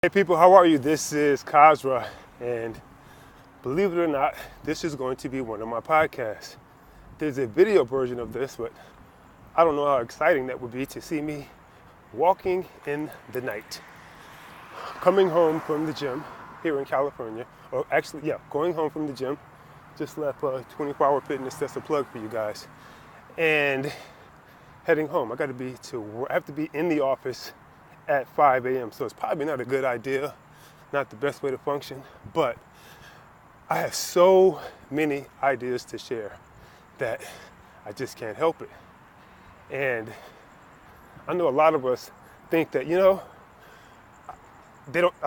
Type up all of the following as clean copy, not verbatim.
Hey people, how are you? This is KhaazRa, and believe it or not, this is going to be one of my podcasts. There's a video version of this, but I don't know how exciting that would be to see me walking in the night, coming home from the gym here in California, or actually, going home from the gym. Just left 24-hour fitness, that's a plug for you guys, and heading home. I have to be in the office at 5 a.m. So it's probably not a good idea, not the best way to function, but I have so many ideas to share that I just can't help it. And I know a lot of us think that, a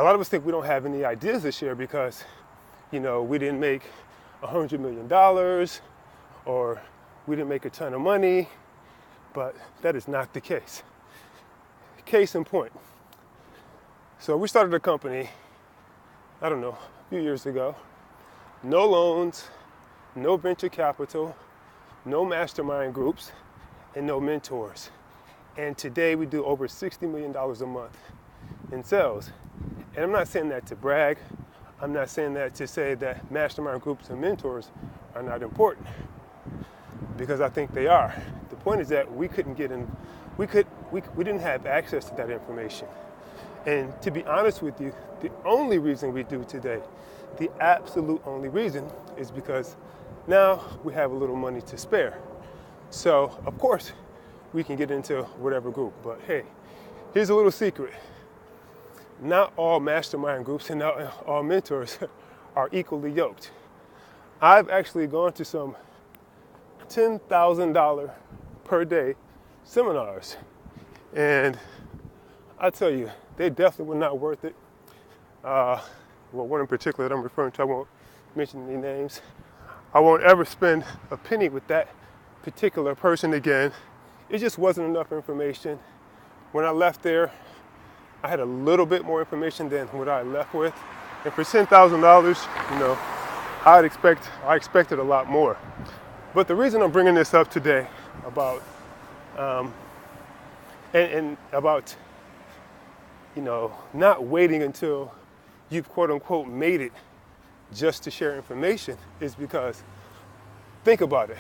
lot of us think we don't have any ideas to share because, we didn't make $100 million or we didn't make a ton of money, but that is not the case. Case in point. So we started a company, a few years ago. No loans, no venture capital, no mastermind groups, and no mentors. And today we do over $60 million a month in sales. And I'm not saying that to brag. I'm not saying that to say that mastermind groups and mentors are not important, because I think they are. The point is that we didn't have access to that information. And to be honest with you, the only reason we do today, the absolute only reason, is because now we have a little money to spare. So, of course, we can get into whatever group. But hey, here's a little secret. Not all mastermind groups and not all mentors are equally yoked. I've actually gone to some $10,000 per day seminars, and I tell you, they definitely were not worth it. One in particular that I'm referring to, I won't mention any names. I won't ever spend a penny with that particular person again. It just wasn't enough information. When I left there, I had a little bit more information than what I left with. And for $10,000, I expected a lot more. But the reason I'm bringing this up today about not waiting until you've quote unquote made it just to share information is because, think about it,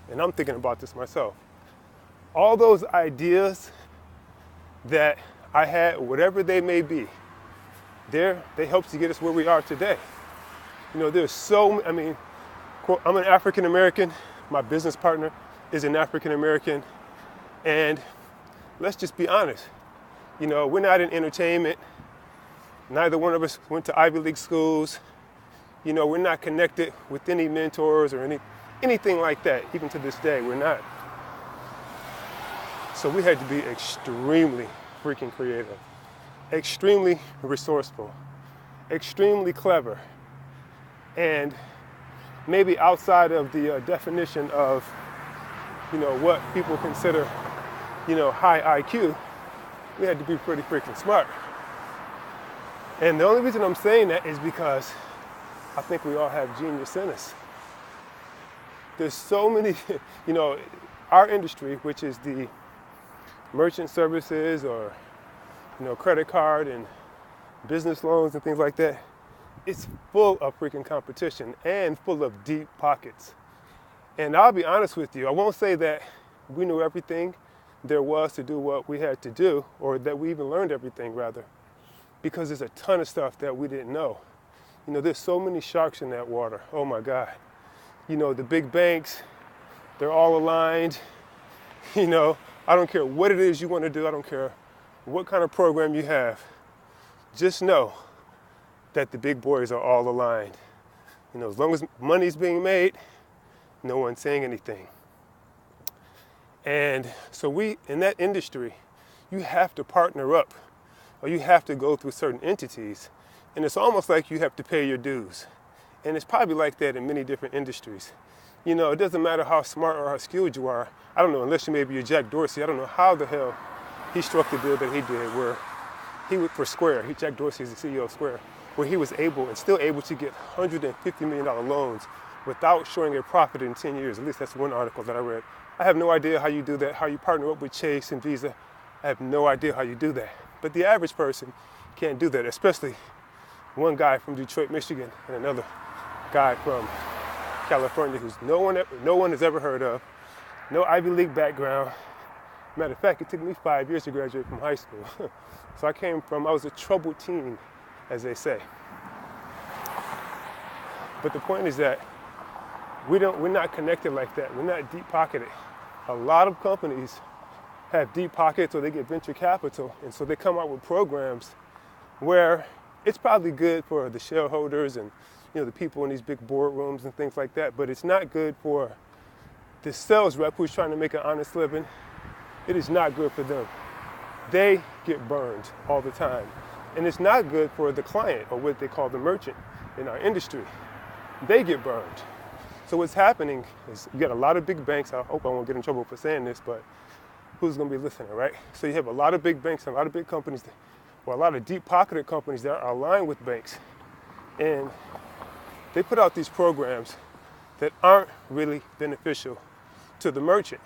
and I'm thinking about this myself. All those ideas that I had, whatever they may be, they helped to get us where we are today. I'm an African American, my business partner is an African American, and let's just be honest. We're not in entertainment. Neither one of us went to Ivy League schools. We're not connected with any mentors or anything like that. Even to this day, we're not. So we had to be extremely freaking creative, extremely resourceful, extremely clever, and maybe outside of the definition of, what people consider, high IQ, we had to be pretty freaking smart. And the only reason I'm saying that is because I think we all have genius in us. There's so many, our industry, which is the merchant services or, credit card and business loans and things like that, it's full of freaking competition and full of deep pockets. And I'll be honest with you, I won't say that we knew everything there was to do what we had to do, or that we even learned everything, rather, because there's a ton of stuff that we didn't know. There's so many sharks in that water. Oh my God. The big banks, they're all aligned. I don't care what it is you want to do. I don't care what kind of program you have. Just know that the big boys are all aligned. As long as money's being made, no one's saying anything. And so in that industry, you have to partner up, or you have to go through certain entities. And it's almost like you have to pay your dues. And it's probably like that in many different industries. It doesn't matter how smart or how skilled you are. I don't know, unless you're Jack Dorsey. I don't know how the hell he struck the deal that he did, where he went for Square. Jack Dorsey is the CEO of Square, where he was still able to get $150 million loans without showing a profit in 10 years. At least that's one article that I read. I have no idea how you do that, how you partner up with Chase and Visa. I have no idea how you do that. But the average person Can't do that, especially one guy from Detroit, Michigan, and another guy from California who's no one has ever heard of, no Ivy League background. Matter of fact, it took me 5 years to graduate from high school. So I was a troubled teen, as they say. But the point is that we're not connected like that. We're not deep pocketed. A lot of companies have deep pockets or they get venture capital, and so they come out with programs where it's probably good for the shareholders and the people in these big boardrooms and things like that, but it's not good for the sales rep who's trying to make an honest living. It is not good for them. They get burned all the time. And it's not good for the client, or what they call the merchant in our industry. They get burned. So what's happening is you got a lot of big banks. I hope I won't get in trouble for saying this, but who's going to be listening, right? So you have a lot of big banks and a lot of big companies, or a lot of deep-pocketed companies that are aligned with banks. And they put out these programs that aren't really beneficial to the merchant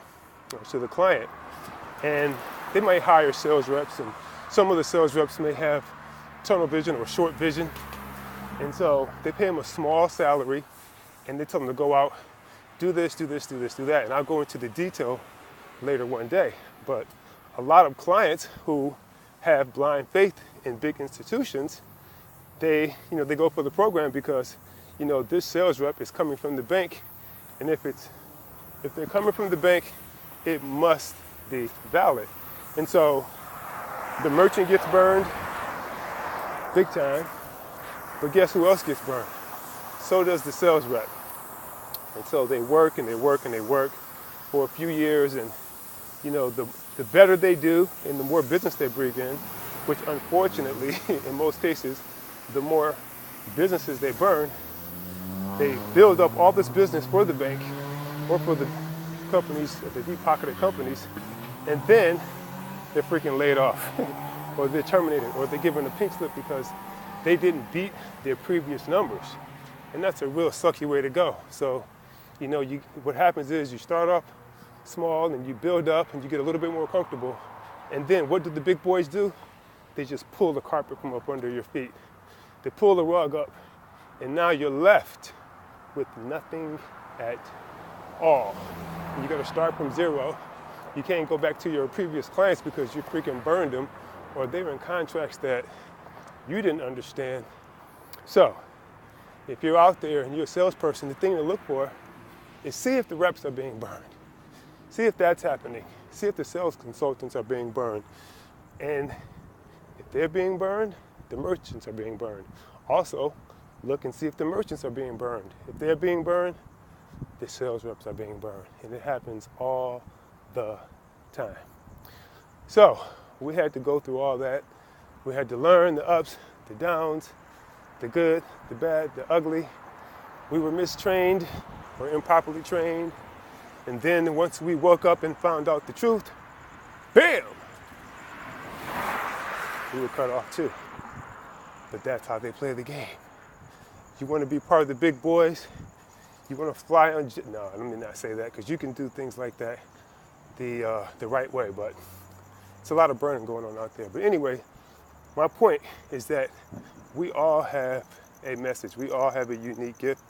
or to the client. And they might hire sales reps, and some of the sales reps may have tunnel vision or short vision. And so they pay them a small salary, and they tell them to go out, do this, do this, do this, do that. And I'll go into the detail later one day. But a lot of clients who have blind faith in big institutions, they go for the program because, this sales rep is coming from the bank. And if they're coming from the bank, it must be valid. And so the merchant gets burned big time, but guess who else gets burned? So does the sales rep. And so they work and they work and they work for a few years, and the better they do and the more business they bring in, which unfortunately in most cases, the more businesses they burn, they build up all this business for the bank or for the companies, the deep-pocketed companies, and then they're freaking laid off or they're terminated or they're given a pink slip because they didn't beat their previous numbers. And that's a real sucky way to go. So, what happens is you start off small and you build up and you get a little bit more comfortable. And then what do the big boys do? They just pull the carpet from up under your feet. They pull the rug up, and now you're left with nothing at all. You got to start from zero. You can't go back to your previous clients because you freaking burned them, or they were in contracts that you didn't understand. So, if you're out there and you're a salesperson, the thing to look for is see if the reps are being burned. See if that's happening. See if the sales consultants are being burned. And if they're being burned, the merchants are being burned. Also, look and see if the merchants are being burned. If they're being burned, the sales reps are being burned. And it happens all the time. So we had to go through all that. We had to learn the ups, the downs, the good, the bad, the ugly. We were mistrained or improperly trained. And then once we woke up and found out the truth, bam! We were cut off too. But that's how they play the game. You want to be part of the big boys? You want to fly on no, let me not say that, because you can do things like that the right way, but it's a lot of burning going on out there. But anyway, my point is that we all have a message. We all have a unique gift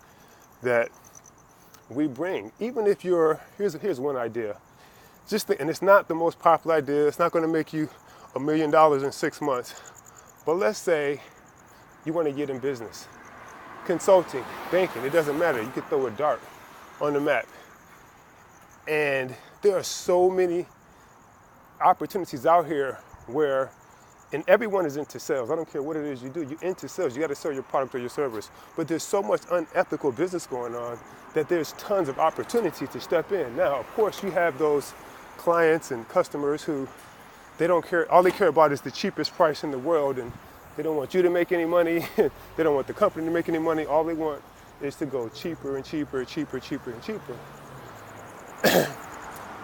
that we bring. Even if here's one idea. And it's not the most popular idea. It's not going to make you $1 million in 6 months. But let's say you want to get in business. Consulting, banking, it doesn't matter. You can throw a dart on the map. And there are so many opportunities out here where, and everyone is into sales. I don't care what it is you do. You're into sales. You got to sell your product or your service. But there's so much unethical business going on that there's tons of opportunity to step in. Now, of course, you have those clients and customers who they don't care. All they care about is the cheapest price in the world, and they don't want you to make any money. They don't want the company to make any money. All they want is to go cheaper and cheaper, cheaper, cheaper, and cheaper.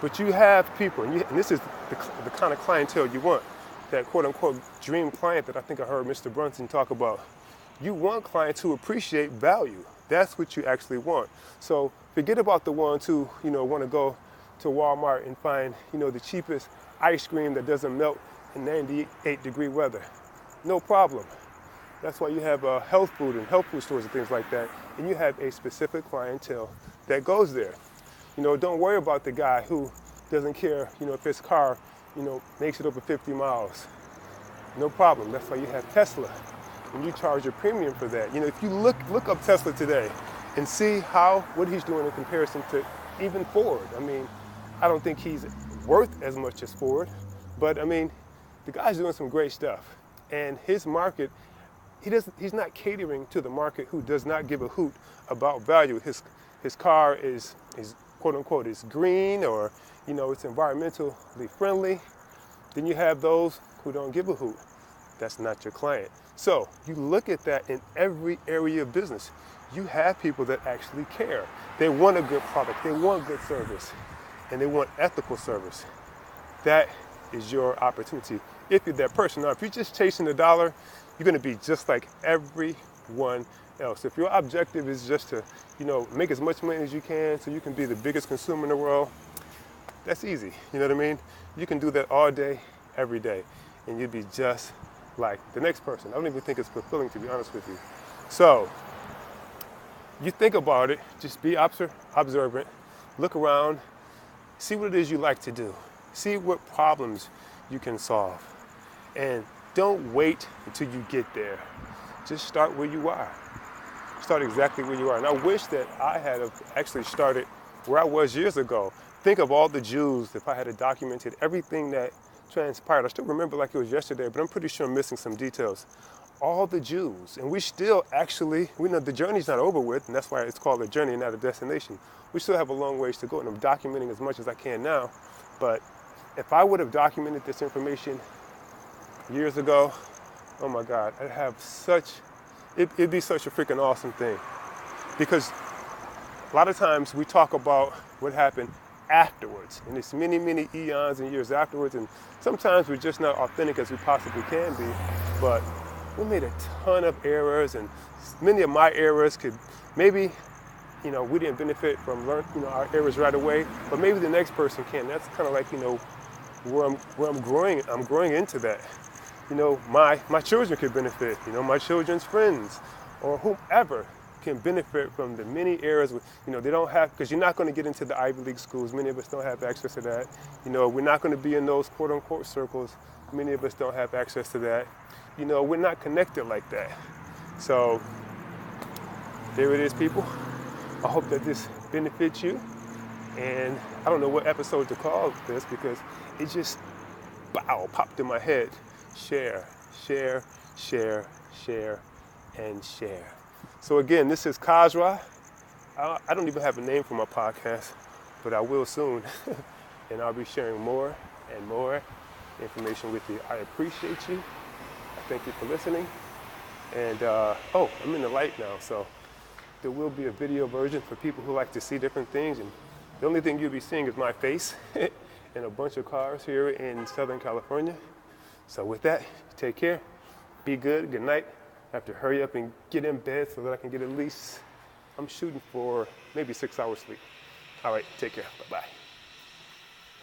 But you have people, and this is the kind of clientele you want, that quote-unquote dream client that I think I heard Mr. Brunson talk about. You want clients who appreciate value. That's what you actually want. So forget about the ones who, want to go to Walmart and find, the cheapest ice cream that doesn't melt in 98-degree weather. no problem. That's why you have health food and health food stores and things like that. And you have a specific clientele that goes there. Don't worry about the guy who doesn't care, if his car, makes it over 50 miles. No problem. That's why you have Tesla. And you charge a premium for that. If you look up Tesla today and see what he's doing in comparison to even Ford. I mean, I don't think he's worth as much as Ford, but I mean, the guy's doing some great stuff. And his market, he's not catering to the market who does not give a hoot about value. His car is quote unquote is green, or it's environmentally friendly. Then you have those who don't give a hoot. That's not your client. So you look at that in every area of business. You have people that actually care. They want a good product, they want good service, and they want ethical service. That is your opportunity if you're that person. Now, if you're just chasing the dollar, you're going to be just like everyone else. If your objective is just to, make as much money as you can so you can be the biggest consumer in the world, that's easy. You know what I mean? You can do that all day, every day, and you'd be just like the next person. I don't even think it's fulfilling, to be honest with you. So you think about it, just be observant, look around, see what it is you like to do, see what problems you can solve, and don't wait until you get there. Just start where you are. Start exactly where you are. And I wish that I had actually started where I was years ago. Think of all the Jews, if I had documented everything that transpired. I still remember like it was yesterday, but I'm pretty sure I'm missing some details. All the Jews, and we still actually, we know the journey's not over with, and that's why it's called a journey and not a destination. We still have a long ways to go, and I'm documenting as much as I can now. But if I would have documented this information years ago, oh my God, it'd be such a freaking awesome thing. Because a lot of times we talk about what happened afterwards, and it's many, many eons and years afterwards, and sometimes we're just not authentic as we possibly can be, but we made a ton of errors, and many of my errors could maybe, we didn't benefit from our errors right away, but maybe the next person can. That's kind of like, where I'm growing into that. My children could benefit, my children's friends, or whomever can benefit from the many areas. They don't have, because you're not going to get into the Ivy League schools. Many of us don't have access to that. We're not going to be in those quote unquote circles. Many of us don't have access to that. We're not connected like that. So there it is, people. I hope that this benefits you. And I don't know what episode to call this because it just, popped in my head. Share, share, share, share, and share. So again, this is KhaazRa. I don't even have a name for my podcast, but I will soon. And I'll be sharing more and more information with you. I appreciate you. I thank you for listening. And I'm in the light now, so there will be a video version for people who like to see different things. And the only thing you'll be seeing is my face and a bunch of cars here in Southern California. So with that, take care. Be good. Good night. I have to hurry up and get in bed so that I can get at least, I'm shooting for maybe 6 hours sleep. All right, take care. Bye-bye.